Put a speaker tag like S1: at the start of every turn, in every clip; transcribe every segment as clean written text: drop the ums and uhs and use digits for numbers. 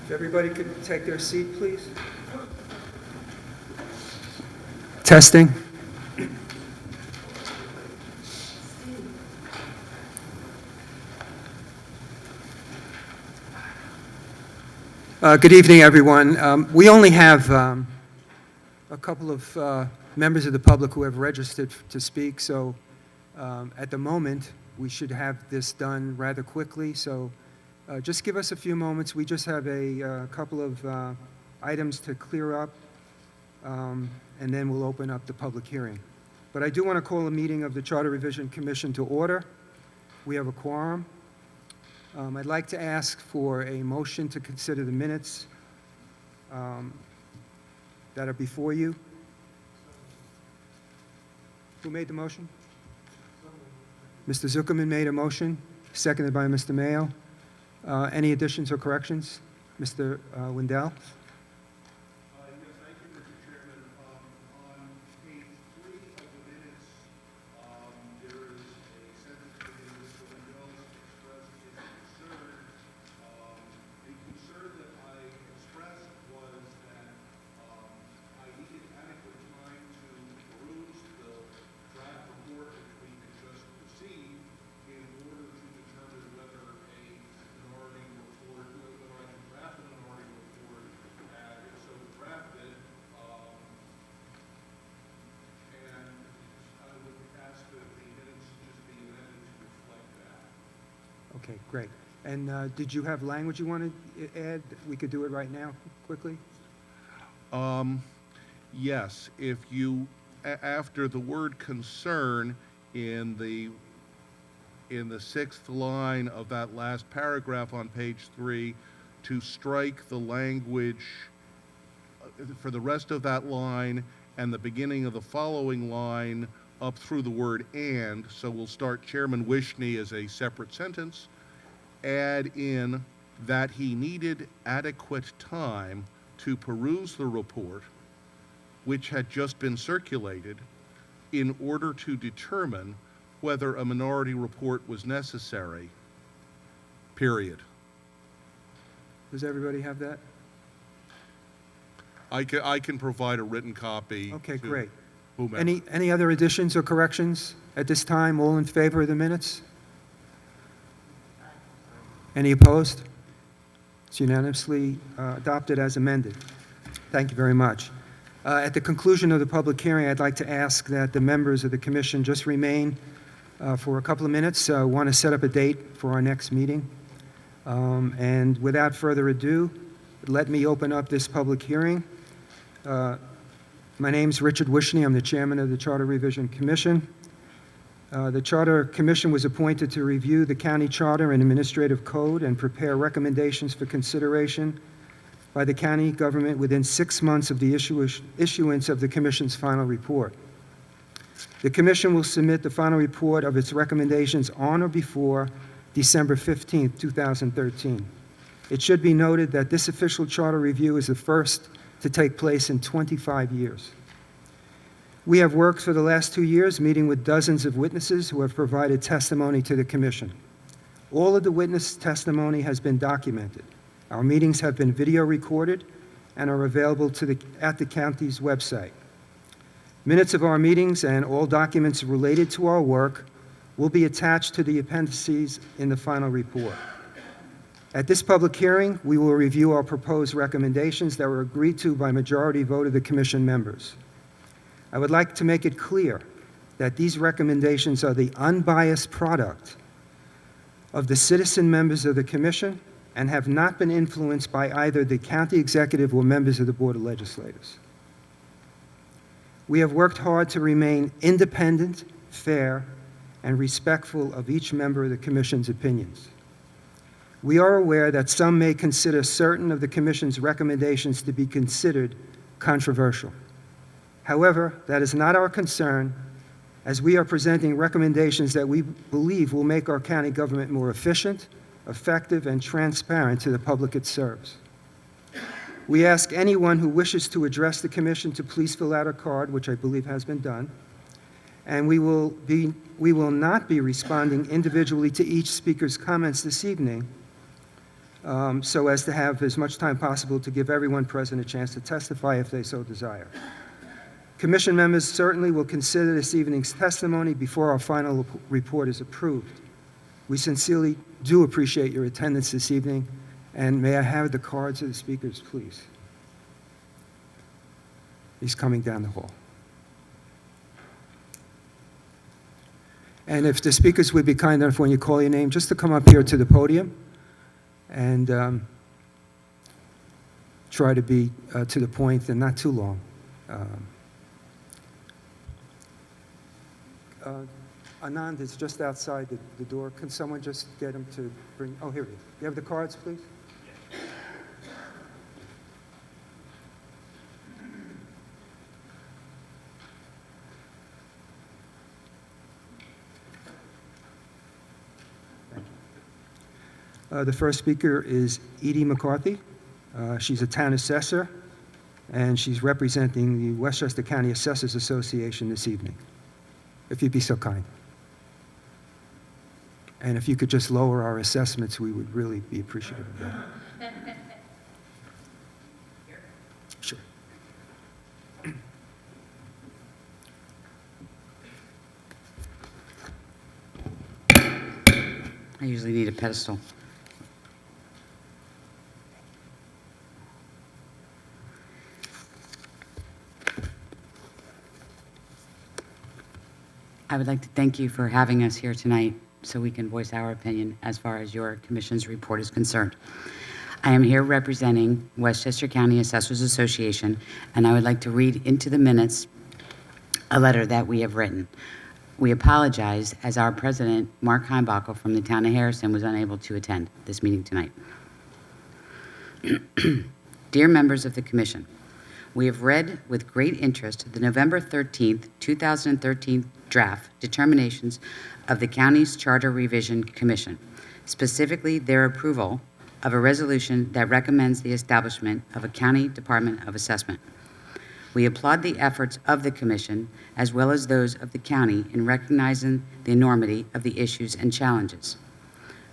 S1: If everybody could take their seat, please. Testing. Good evening, everyone. We only have a couple of members of the public who have registered to speak, so at the moment, we should have this done rather quickly. So just give us a few moments. We just have a couple of items to clear up, and then we'll open up the public hearing. But I do want to call a meeting of the Charter Revision Commission to order. We have a quorum. I'd like to ask for a motion to consider the minutes that are before you. Who made the motion? Mr. Zuckerman made a motion, seconded by Mr. Mayo. Any additions or corrections? Mr. Wendell?
S2: Yes, thank you, Mr. Chairman. On page 3 of the minutes, there is a sentence within Mr. Wendell expressed his concern. The concern that I expressed was that I needed adequate time to peruse the draft report which we had just received in order to determine whether a minority report, whether I could draft a minority report, and if so drafted, and I would ask that the minutes just be amended to reflect that.
S1: Okay, great. And did you have language you wanted to add? We could do it right now, quickly.
S2: Yes, if you, after the word concern in the 6th line of that last paragraph on page 3, to strike the language for the rest of that line and the beginning of the following line up through the word and, so we'll start Chairman Wishney as a separate sentence, add in that he needed adequate time to peruse the report, which had just been circulated, in order to determine whether a minority report was necessary, period.
S1: Does everybody have that?
S2: I can provide a written copy.
S1: Okay,
S2: to
S1: great.
S2: whomever.
S1: Any other additions or corrections at this time? All in favor of the minutes? Any opposed? It's unanimously adopted as amended. Thank you very much. At the conclusion of the public hearing, I'd like to ask that the members of the commission just remain for a couple of minutes. I want to set up a date for our next meeting. And without further ado, let me open up this public hearing. My name's Richard Wishney. I'm the chairman of the Charter Revision Commission. The Charter Commission was appointed to review the county charter and administrative code and prepare recommendations for consideration by the county government within 6 months of the issuance of the Commission's final report. The Commission will submit the final report of its recommendations on or before December 15, 2013. It should be noted that this official charter review is the first to take place in 25 years. We have worked for the last 2 years meeting with dozens of witnesses who have provided testimony to the Commission. All of the witness testimony has been documented. Our meetings have been video recorded and are available at the county's website. Minutes of our meetings and all documents related to our work will be attached to the appendices in the final report. At this public hearing, we will review our proposed recommendations that were agreed to by majority vote of the Commission members. I would like to make it clear that these recommendations are the unbiased product of the citizen members of the Commission and have not been influenced by either the county executive or members of the Board of Legislators. We have worked hard to remain independent, fair, and respectful of each member of the Commission's opinions. We are aware that some may consider certain of the Commission's recommendations to be considered controversial. However, that is not our concern, as we are presenting recommendations that we believe will make our county government more efficient, effective, and transparent to the public it serves. We ask anyone who wishes to address the Commission to please fill out a card, which I believe has been done, and we will be we will not be responding individually to each speaker's comments this evening, so as to have as much time possible to give everyone present a chance to testify if they so desire. Commission members certainly will consider this evening's testimony before our final report is approved. We sincerely do appreciate your attendance this evening, and may I have the cards of the speakers, please? He's coming down the hall. And if the speakers would be kind enough when you call your name, just to come up here to the podium and try to be to the point and not too long. Anand is just outside the door. Can someone just get him to bring, oh, here he is. You have the cards, please? Thank you. The first speaker is Edie McCarthy. She's a town assessor, and she's representing the Westchester County Assessors Association this evening. If you'd be so kind. And if you could just lower our assessments, we would really be appreciative of that. Sure.
S3: I usually need a pedestal. I would like to thank you for having us here tonight so we can voice our opinion as far as your commission's report is concerned. I am here representing Westchester County Assessors Association, and I would like to read into the minutes a letter that we have written. We apologize as our president, Mark Heimbachel from the town of Harrison, was unable to attend this meeting tonight. Dear members of the commission, we have read with great interest the November 13th, 2013 draft determinations of the county's Charter Revision Commission, specifically their approval of a resolution that recommends the establishment of a county department of assessment. We applaud the efforts of the commission as well as those of the county in recognizing the enormity of the issues and challenges.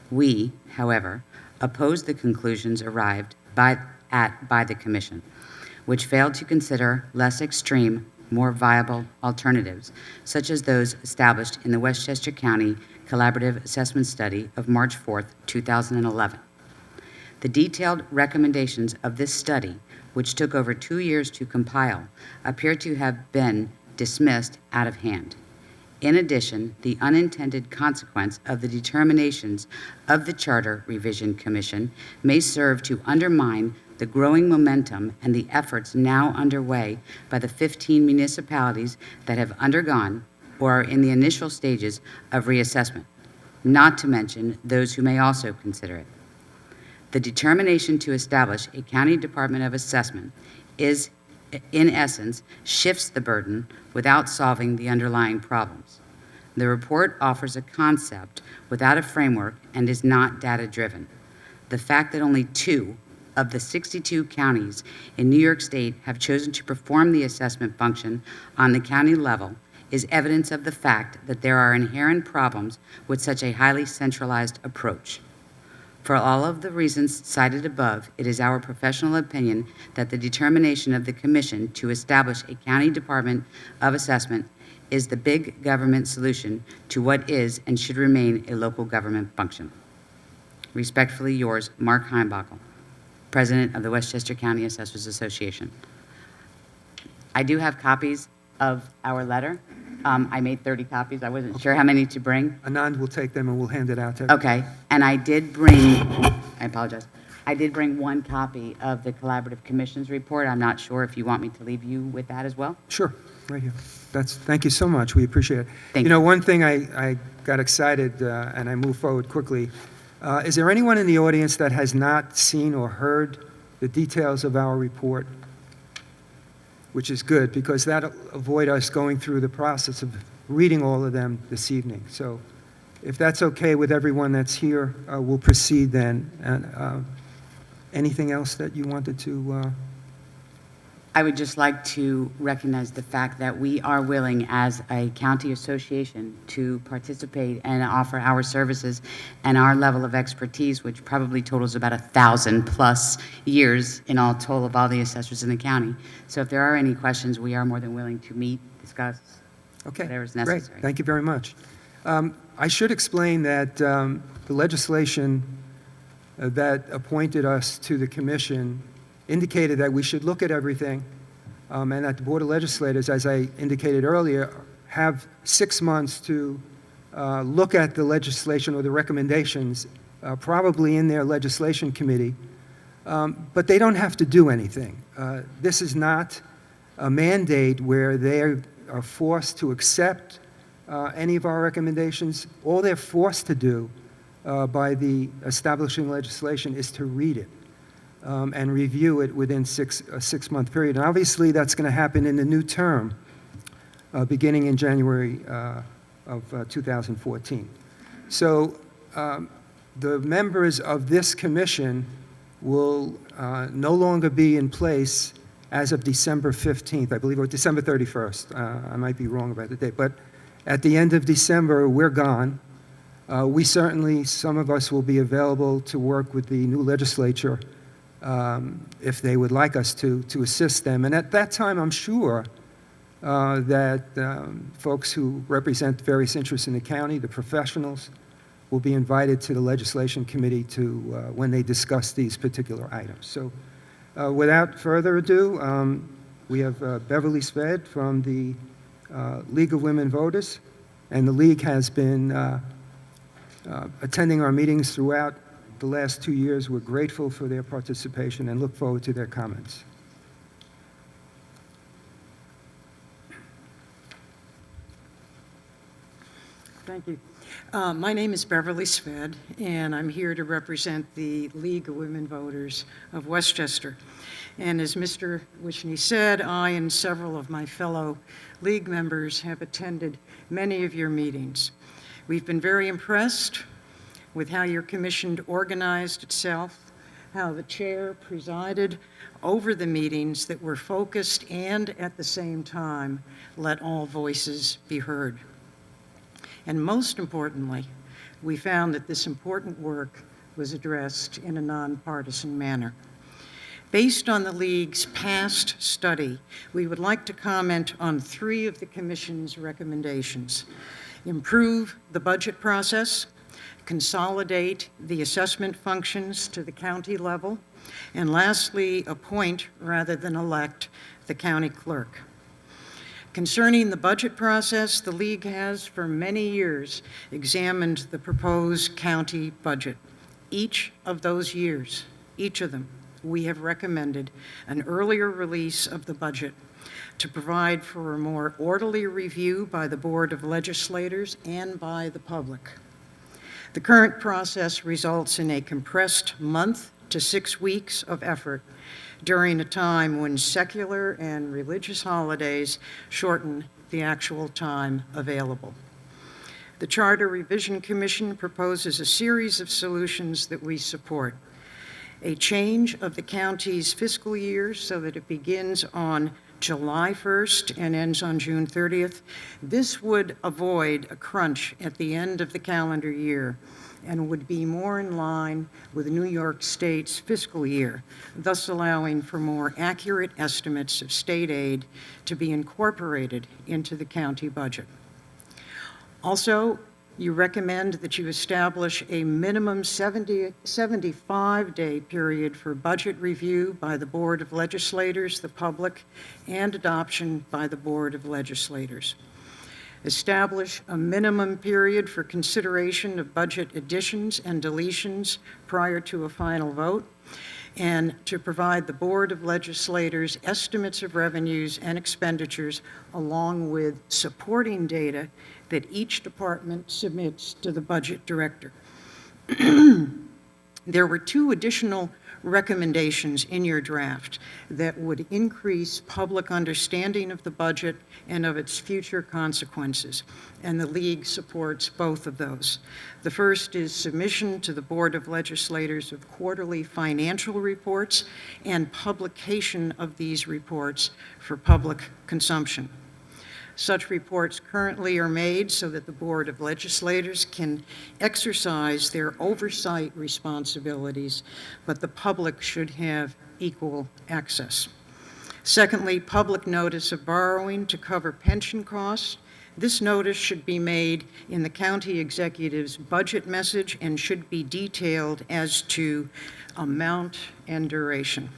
S3: We, however, oppose the conclusions arrived by the commission, which failed to consider less extreme, more viable alternatives, such as those established in the Westchester County Collaborative Assessment Study of March 4th, 2011. The detailed recommendations of this study, which took over 2 years to compile, appear to have been dismissed out of hand. In addition, the unintended consequence of the determinations of the Charter Revision Commission may serve to undermine the growing momentum and the efforts now underway by the 15 municipalities that have undergone or are in the initial stages of reassessment, not to mention those who may also consider it. The determination to establish a county department of assessment is, in essence, shifts the burden without solving the underlying problems. The report offers a concept without a framework and is not data-driven. The fact that only 2 of the 62 counties in New York State have chosen to perform the assessment function on the county level is evidence of the fact that there are inherent problems with such a highly centralized approach. For all of the reasons cited above, it is our professional opinion that the determination of the Commission to establish a county department of assessment is the big government solution to what is and should remain a local government function. Respectfully yours, Mark Heimbachel, President of the Westchester County Assessors Association. I do have copies of our letter. I made 30 copies. I wasn't sure how many to bring.
S1: Anand will take them and we'll hand it out to everyone.
S3: Okay, and I did bring, I apologize. I did bring 1 copy of the Collaborative Commission's report. I'm not sure if you want me to leave you with that as well.
S1: Sure, right here. Thank you so much. We appreciate it.
S3: Thank
S1: You know,
S3: you.
S1: one thing I got excited and I moved forward quickly. Is there anyone in the audience that has not seen or heard the details of our report? Which is good, because that'll avoid us going through the process of reading all of them this evening. So if that's okay with everyone that's here, we'll proceed then. And anything else that you wanted to
S3: I would just like to recognize the fact that we are willing, as a county association, to participate and offer our services and our level of expertise, which probably totals about 1,000+ years in all total of all the assessors in the county. So if there are any questions, we are more than willing to meet, discuss,
S1: Okay,
S3: whatever is
S1: great.
S3: necessary.
S1: Thank you very much. I should explain that the legislation that appointed us to the commission indicated that we should look at everything, and that the Board of Legislators, as I indicated earlier, have 6 months to look at the legislation or the recommendations, probably in their legislation committee, but they don't have to do anything. This is not a mandate where they are forced to accept any of our recommendations. All they're forced to do by the establishing legislation is to read it and review it within a 6-month period. And obviously, that's going to happen in the new term, beginning in January of 2014. So the members of this commission will no longer be in place as of December 15th, I believe, or December 31st. I might be wrong about the date, but at the end of December, we're gone. We certainly, some of us will be available to work with the new legislature if they would like us to assist them. And at that time, I'm sure that folks who represent various interests in the county, the professionals, will be invited to the legislation committee to when they discuss these particular items. So without further ado, we have Beverly Sved from the League of Women Voters, and the League has been attending our meetings throughout the last 2 years. We're grateful for their participation and look forward to their comments.
S4: Thank you. My name is Beverly Sved, and I'm here to represent the League of Women Voters of Westchester. And as Mr. Wishney said, I and several of my fellow League members have attended many of your meetings. We've been very impressed with how your commission organized itself, how the chair presided over the meetings that were focused and at the same time let all voices be heard. And most importantly, we found that this important work was addressed in a nonpartisan manner. Based on the League's past study, we would like to comment on 3 of the Commission's recommendations: improve the budget process, consolidate the assessment functions to the county level, and lastly, appoint rather than elect the county clerk. Concerning the budget process, the League has for many years examined the proposed county budget. Each of those years, each of them, we have recommended an earlier release of the budget to provide for a more orderly review by the Board of Legislators and by the public. The current process results in a compressed month to 6 weeks of effort during a time when secular and religious holidays shorten the actual time available. The Charter Revision Commission proposes a series of solutions that we support. A change of the county's fiscal year so that it begins on July 1st and ends on June 30th. This would avoid a crunch at the end of the calendar year and would be more in line with New York State's fiscal year, thus allowing for more accurate estimates of state aid to be incorporated into the county budget. Also, you recommend that you establish a minimum 75-day period for budget review by the Board of Legislators, the public, and adoption by the Board of Legislators. Establish a minimum period for consideration of budget additions and deletions prior to a final vote, and to provide the Board of Legislators estimates of revenues and expenditures along with supporting data that each department submits to the budget director. There were 2 additional recommendations in your draft that would increase public understanding of the budget and of its future consequences, and the League supports both of those. The first is submission to the Board of Legislators of quarterly financial reports and publication of these reports for public consumption. Such reports currently are made so that the Board of Legislators can exercise their oversight responsibilities, but the public should have equal access. Secondly, public notice of borrowing to cover pension costs. This notice should be made in the county executive's budget message and should be detailed as to amount and duration.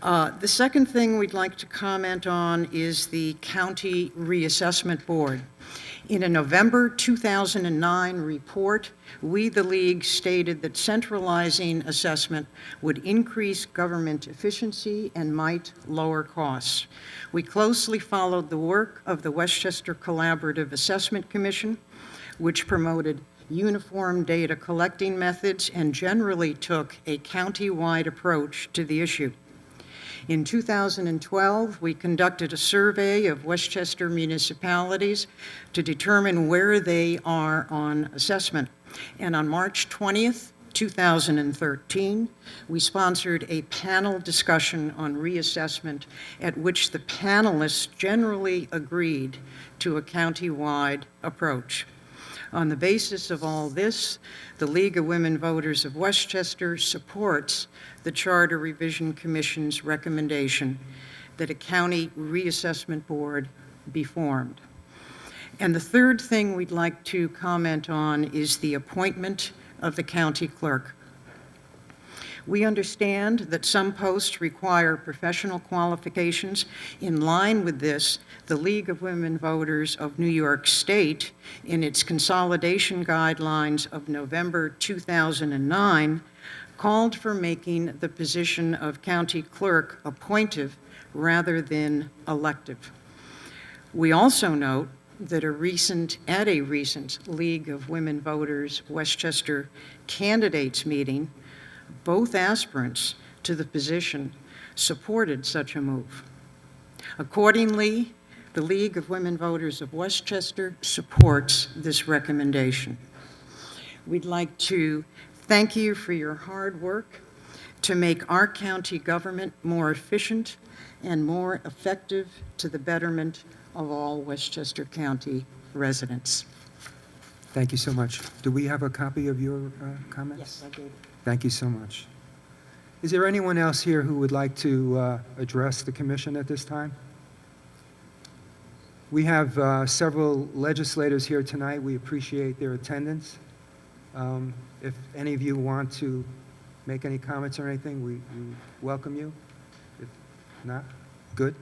S4: The second thing we'd like to comment on is the County Reassessment Board. In a November 2009 report, we, the League, stated that centralizing assessment would increase government efficiency and might lower costs. We closely followed the work of the Westchester Collaborative Assessment Commission, which promoted uniform data collecting methods and generally took a county-wide approach to the issue. In 2012, we conducted a survey of Westchester municipalities to determine where they are on assessment. And on March 20th, 2013, we sponsored a panel discussion on reassessment at which the panelists generally agreed to a county-wide approach. On the basis of all this, the League of Women Voters of Westchester supports the Charter Revision Commission's recommendation that a county reassessment board be formed. And the third thing we'd like to comment on is the appointment of the county clerk. We understand that some posts require professional qualifications. In line with this, the League of Women Voters of New York State, in its consolidation guidelines of November 2009, called for making the position of county clerk appointive rather than elective. We also note that at a recent League of Women Voters Westchester candidates meeting, both aspirants to the position supported such a move. Accordingly, the League of Women Voters of Westchester supports this recommendation. We'd like to thank you for your hard work to make our county government more efficient and more effective to the betterment of all Westchester County residents.
S1: Thank you so much. Do we have a copy of your comments?
S4: Yes, I do.
S1: Thank you so much. Is there anyone else here who would like to address the commission at this time? We have several legislators here tonight. We appreciate their attendance. If any of you want to make any comments or anything, we welcome you. If not, good.